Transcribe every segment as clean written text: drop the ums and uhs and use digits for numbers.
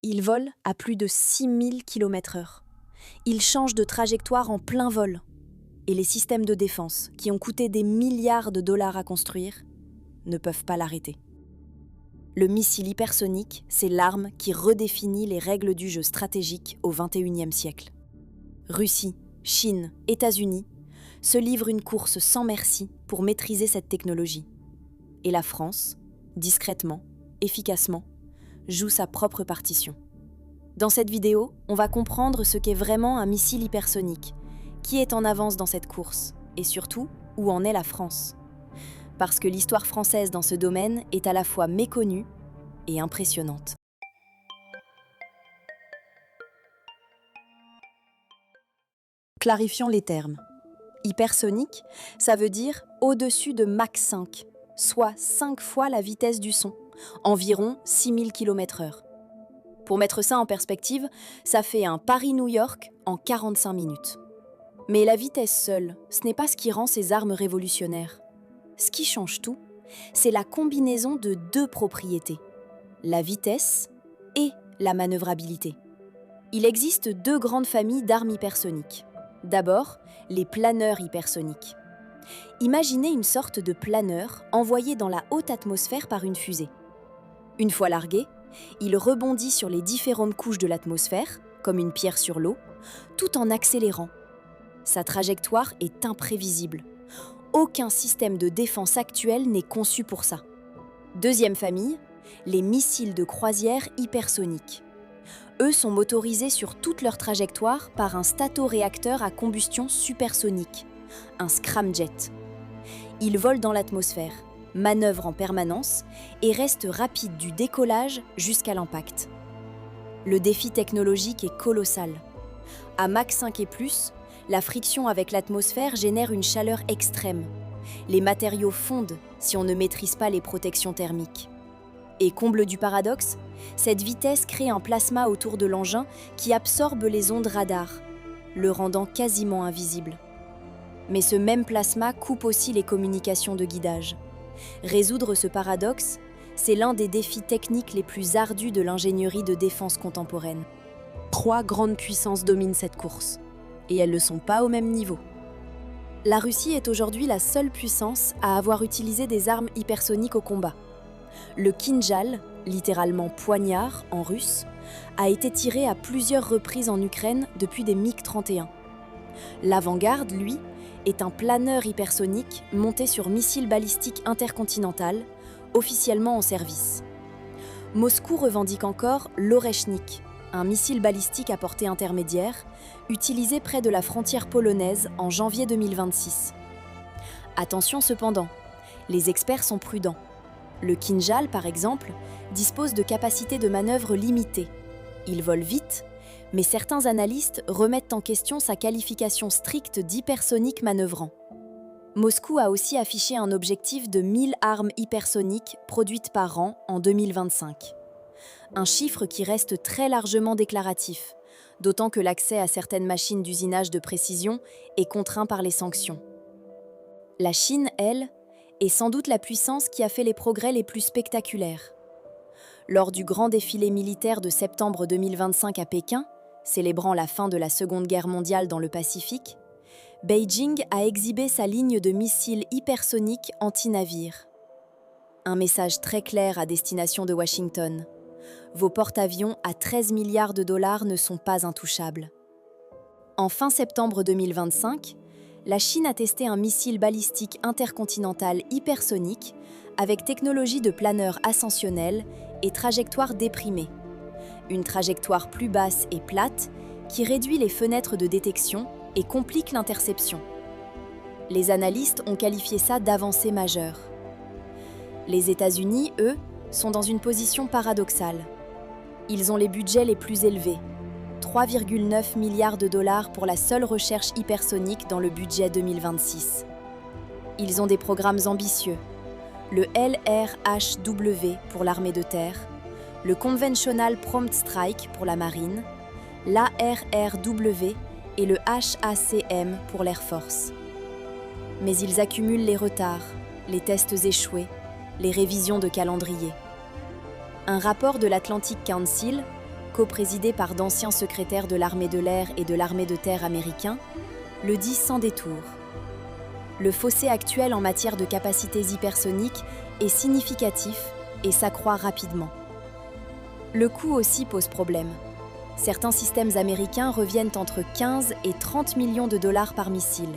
Ils volent à plus de 6000 km/h. Ils changent de trajectoire en plein vol. Et les systèmes de défense, qui ont coûté des milliards de dollars à construire, ne peuvent pas l'arrêter. Le missile hypersonique, c'est l'arme qui redéfinit les règles du jeu stratégique au XXIe siècle. Russie, Chine, États-Unis se livrent une course sans merci pour maîtriser cette technologie. Et la France, discrètement, efficacement, joue sa propre partition. Dans cette vidéo, on va comprendre ce qu'est vraiment un missile hypersonique, qui est en avance dans cette course, et surtout, où en est la France. Parce que l'histoire française dans ce domaine est à la fois méconnue et impressionnante. Clarifions les termes. Hypersonique, ça veut dire au-dessus de Mach 5, soit 5 fois la vitesse du son, environ 6000 km/h. Pour mettre ça en perspective, ça fait un Paris-New York en 45 minutes. Mais la vitesse seule, ce n'est pas ce qui rend ces armes révolutionnaires. Ce qui change tout, c'est la combinaison de deux propriétés, la vitesse et la manœuvrabilité. Il existe deux grandes familles d'armes hypersoniques. D'abord, les planeurs hypersoniques. Imaginez une sorte de planeur envoyé dans la haute atmosphère par une fusée. Une fois largué, il rebondit sur les différentes couches de l'atmosphère, comme une pierre sur l'eau, tout en accélérant. Sa trajectoire est imprévisible. Aucun système de défense actuel n'est conçu pour ça. Deuxième famille, les missiles de croisière hypersoniques. Eux sont motorisés sur toute leur trajectoire par un statoréacteur à combustion supersonique, un scramjet. Ils volent dans l'atmosphère, manœuvrent en permanence et restent rapides du décollage jusqu'à l'impact. Le défi technologique est colossal. À Mach 5 et plus, la friction avec l'atmosphère génère une chaleur extrême. Les matériaux fondent si on ne maîtrise pas les protections thermiques. Et comble du paradoxe, cette vitesse crée un plasma autour de l'engin qui absorbe les ondes radar, le rendant quasiment invisible. Mais ce même plasma coupe aussi les communications de guidage. Résoudre ce paradoxe, c'est l'un des défis techniques les plus ardus de l'ingénierie de défense contemporaine. 3 grandes puissances dominent cette course. Et elles ne sont pas au même niveau. La Russie est aujourd'hui la seule puissance à avoir utilisé des armes hypersoniques au combat. Le Kinjal, littéralement poignard en russe, a été tiré à plusieurs reprises en Ukraine depuis des MiG-31. L'Avant-Garde, lui, est un planeur hypersonique monté sur missile balistique intercontinental, officiellement en service. Moscou revendique encore l'Oreshnik, un missile balistique à portée intermédiaire, utilisé près de la frontière polonaise en janvier 2026. Attention cependant, les experts sont prudents. Le Kinjal, par exemple, dispose de capacités de manœuvre limitées. Il vole vite, mais certains analystes remettent en question sa qualification stricte d'hypersonique manœuvrant. Moscou a aussi affiché un objectif de 1000 armes hypersoniques produites par an en 2025. Un chiffre qui reste très largement déclaratif, d'autant que l'accès à certaines machines d'usinage de précision est contraint par les sanctions. La Chine, elle, est sans doute la puissance qui a fait les progrès les plus spectaculaires. Lors du grand défilé militaire de septembre 2025 à Pékin, célébrant la fin de la Seconde Guerre mondiale dans le Pacifique, Beijing a exhibé sa ligne de missiles hypersoniques anti-navires. Un message très clair à destination de Washington. Vos porte-avions à 13 milliards de dollars ne sont pas intouchables. En fin septembre 2025, la Chine a testé un missile balistique intercontinental hypersonique avec technologie de planeur ascensionnel et trajectoire déprimée. Une trajectoire plus basse et plate qui réduit les fenêtres de détection et complique l'interception. Les analystes ont qualifié ça d'avancée majeure. Les États-Unis, eux, sont dans une position paradoxale. Ils ont les budgets les plus élevés, 3,9 milliards de dollars pour la seule recherche hypersonique dans le budget 2026. Ils ont des programmes ambitieux, le LRHW pour l'armée de terre, le Conventional Prompt Strike pour la marine, l'ARRW et le HACM pour l'Air Force. Mais ils accumulent les retards, les tests échoués, les révisions de calendrier. Un rapport de l'Atlantic Council, coprésidé par d'anciens secrétaires de l'armée de l'air et de l'armée de terre américains, le dit sans détour. Le fossé actuel en matière de capacités hypersoniques est significatif et s'accroît rapidement. Le coût aussi pose problème. Certains systèmes américains reviennent entre 15 et 30 millions de dollars par missile,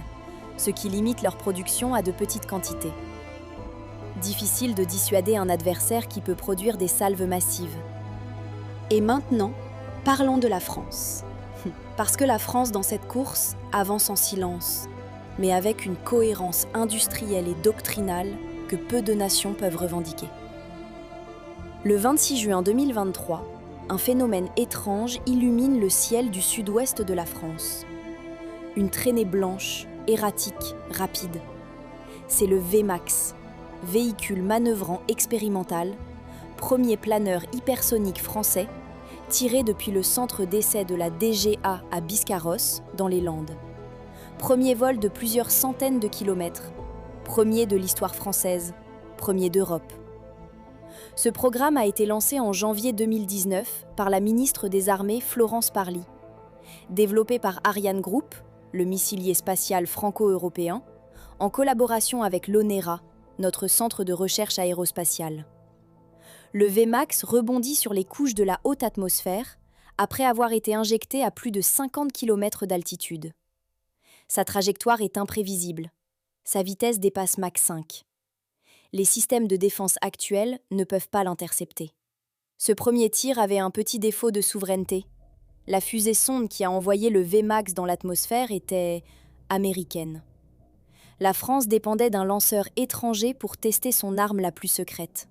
ce qui limite leur production à de petites quantités. Difficile de dissuader un adversaire qui peut produire des salves massives. Et maintenant, parlons de la France. Parce que la France, dans cette course, avance en silence, mais avec une cohérence industrielle et doctrinale que peu de nations peuvent revendiquer. Le 26 juin 2023, un phénomène étrange illumine le ciel du sud-ouest de la France. Une traînée blanche, erratique, rapide. C'est le VMAX, véhicule manœuvrant expérimental, premier planeur hypersonique français, tiré depuis le centre d'essai de la DGA à Biscarrosse, dans les Landes. Premier vol de plusieurs centaines de kilomètres, premier de l'histoire française, premier d'Europe. Ce programme a été lancé en janvier 2019 par la ministre des Armées Florence Parly. Développé par Ariane Group, le missilier spatial franco-européen, en collaboration avec l'ONERA, notre centre de recherche aérospatiale. Le VMAX rebondit sur les couches de la haute atmosphère après avoir été injecté à plus de 50 km d'altitude. Sa trajectoire est imprévisible. Sa vitesse dépasse Mach 5. Les systèmes de défense actuels ne peuvent pas l'intercepter. Ce premier tir avait un petit défaut de souveraineté. La fusée sonde qui a envoyé le VMAX dans l'atmosphère était américaine. La France dépendait d'un lanceur étranger pour tester son arme la plus secrète.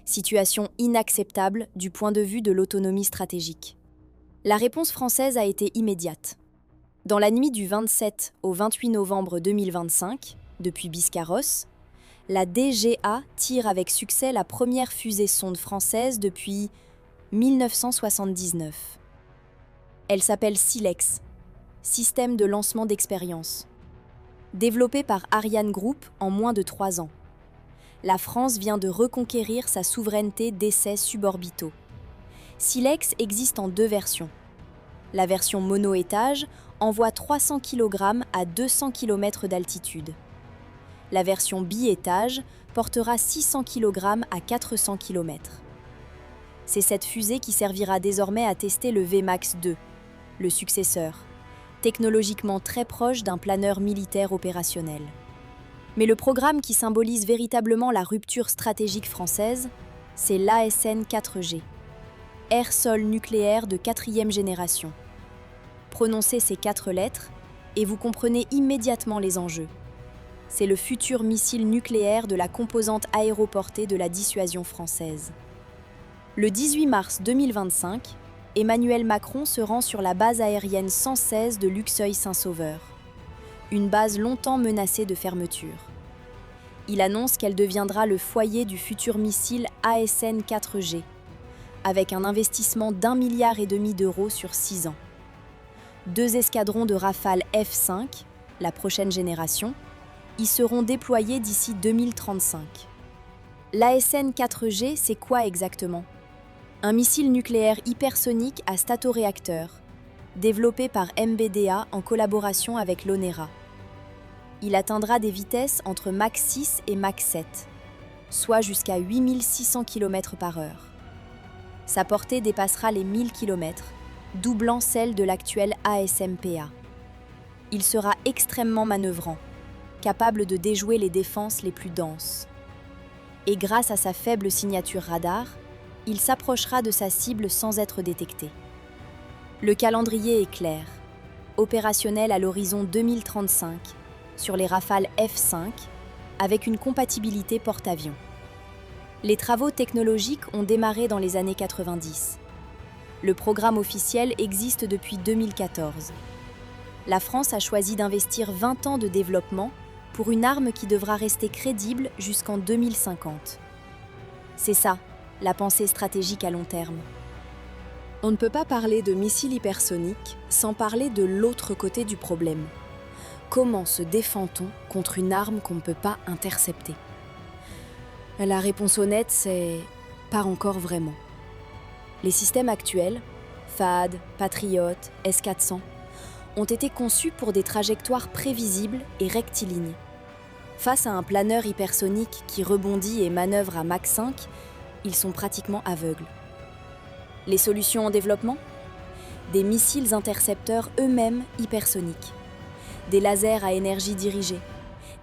Situation inacceptable du point de vue de l'autonomie stratégique. La réponse française a été immédiate. Dans la nuit du 27 au 28 novembre 2025, depuis Biscarrosse, la DGA tire avec succès la première fusée sonde française depuis 1979. Elle s'appelle SILEX, Système de lancement d'expérience. Développée par Ariane Group en moins de 3 ans. La France vient de reconquérir sa souveraineté d'essais suborbitaux. SILEX existe en 2 versions. La version mono-étage envoie 300 kg à 200 km d'altitude. La version bi-étage portera 600 kg à 400 km. C'est cette fusée qui servira désormais à tester le VMAX 2, le successeur, technologiquement très proche d'un planeur militaire opérationnel. Mais le programme qui symbolise véritablement la rupture stratégique française, c'est l'ASN 4G, air-sol nucléaire de 4e génération. Prononcez ces 4 lettres et vous comprenez immédiatement les enjeux. C'est le futur missile nucléaire de la composante aéroportée de la dissuasion française. Le 18 mars 2025, Emmanuel Macron se rend sur la base aérienne 116 de Luxeuil-Saint-Sauveur, une base longtemps menacée de fermeture. Il annonce qu'elle deviendra le foyer du futur missile ASN 4G, avec un investissement d'1,5 milliard d'euros sur 6 ans. 2 escadrons de Rafale F5, la prochaine génération, y seront déployés d'ici 2035. L'ASN 4G, c'est quoi exactement ? Un missile nucléaire hypersonique à statoréacteur, développé par MBDA en collaboration avec l'ONERA. Il atteindra des vitesses entre Mach 6 et Mach 7, soit jusqu'à 8600 km/h. Sa portée dépassera les 1000 km, doublant celle de l'actuel ASMPA. Il sera extrêmement manœuvrant, capable de déjouer les défenses les plus denses. Et grâce à sa faible signature radar, il s'approchera de sa cible sans être détecté. Le calendrier est clair, opérationnel à l'horizon 2035, sur les Rafales F5, avec une compatibilité porte-avions. Les travaux technologiques ont démarré dans les années 90. Le programme officiel existe depuis 2014. La France a choisi d'investir 20 ans de développement pour une arme qui devra rester crédible jusqu'en 2050. C'est ça, la pensée stratégique à long terme. On ne peut pas parler de missiles hypersoniques sans parler de l'autre côté du problème. Comment se défend-on contre une arme qu'on ne peut pas intercepter ? La réponse honnête, c'est « pas encore vraiment ». Les systèmes actuels, THAAD, Patriot, S-400 ont été conçus pour des trajectoires prévisibles et rectilignes. Face à un planeur hypersonique qui rebondit et manœuvre à Mach 5, ils sont pratiquement aveugles. Les solutions en développement ? Des missiles intercepteurs eux-mêmes hypersoniques, des lasers à énergie dirigée,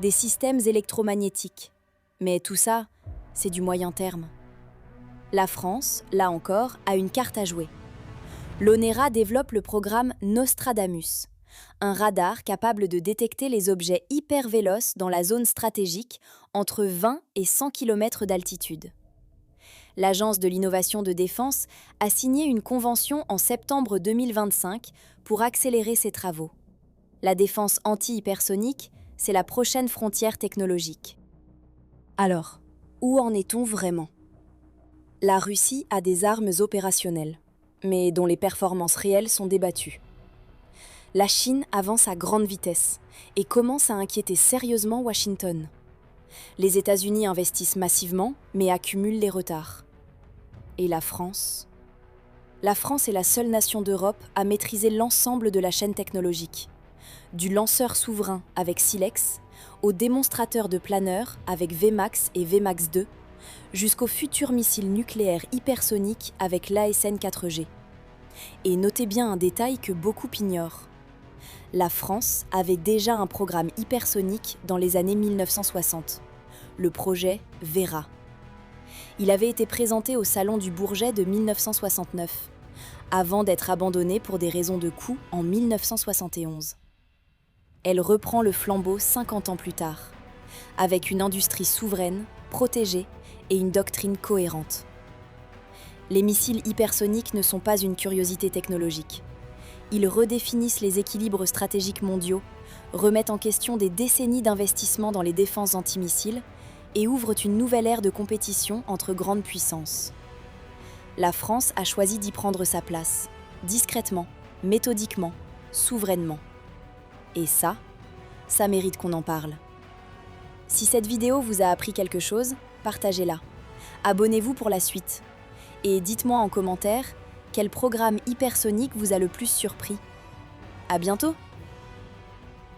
des systèmes électromagnétiques. Mais tout ça, c'est du moyen terme. La France, là encore, a une carte à jouer. L'ONERA développe le programme Nostradamus, un radar capable de détecter les objets hyper véloces dans la zone stratégique entre 20 et 100 km d'altitude. L'Agence de l'innovation de défense a signé une convention en septembre 2025 pour accélérer ses travaux. La défense anti-hypersonique, c'est la prochaine frontière technologique. Alors, où en est-on vraiment ? La Russie a des armes opérationnelles, mais dont les performances réelles sont débattues. La Chine avance à grande vitesse et commence à inquiéter sérieusement Washington. Les États-Unis investissent massivement, mais accumulent les retards. Et la France ? La France est la seule nation d'Europe à maîtriser l'ensemble de la chaîne technologique, du lanceur souverain avec Silex, au démonstrateur de planeurs avec VMAX et VMAX 2, jusqu'au futur missile nucléaire hypersonique avec l'ASN 4G. Et notez bien un détail que beaucoup ignorent. La France avait déjà un programme hypersonique dans les années 1960, le projet Vera. Il avait été présenté au Salon du Bourget de 1969, avant d'être abandonné pour des raisons de coût en 1971. Elle reprend le flambeau 50 ans plus tard, avec une industrie souveraine, protégée et une doctrine cohérente. Les missiles hypersoniques ne sont pas une curiosité technologique. Ils redéfinissent les équilibres stratégiques mondiaux, remettent en question des décennies d'investissement dans les défenses antimissiles et ouvrent une nouvelle ère de compétition entre grandes puissances. La France a choisi d'y prendre sa place, discrètement, méthodiquement, souverainement. Et ça mérite qu'on en parle. Si cette vidéo vous a appris quelque chose, partagez-la. Abonnez-vous pour la suite. Et dites-moi en commentaire quel programme hypersonique vous a le plus surpris. À bientôt!